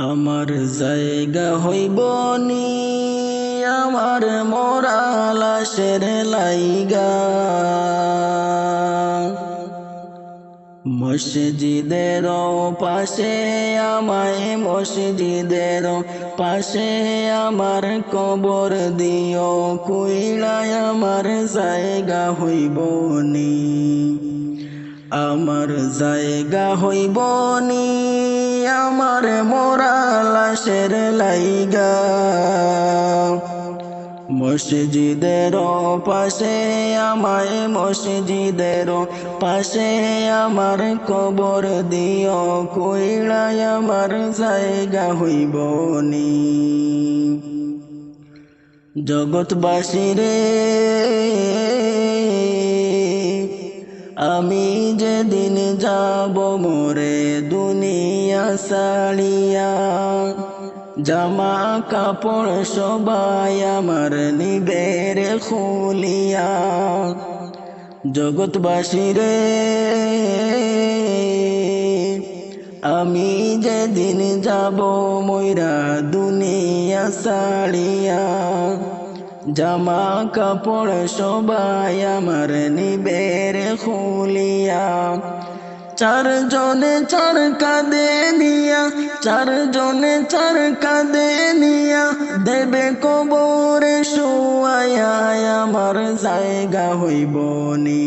আমার জায়গা হইব নি আমার মরা লাশের লাইগা, মসজিদের পাশে আমায় মসজিদের পাশে আমার কবর দিও, কইলায় আমার জায়গা হইব নি, আমার জায়গা হইব নি আমার মরা লাশের লাইগা, মসজিদের পাশে আমায় মসজিদের পাশে আমার কবর দিও, কইলায় আমার জায়গা হইব নি। জগৎবাসী রে আমি যেদিন যাব মোরে দুনিয়া ছাড়িয়া, জামা কাপড় সবাই আমার নিবে রে খুলিয়া, জগৎবাসী রে আমি যেদিন যাব মইরা দুনিয়া ছাড়িয়া, জামা কাপড় সবাই আমার নিবে রে খুলিয়া, চারজনে চার কাঁধে নিয়া, চারজনে চার কাঁধে নিয়া দেবে কবরে শুয়ায়া, আমার জায়গা হইব নি।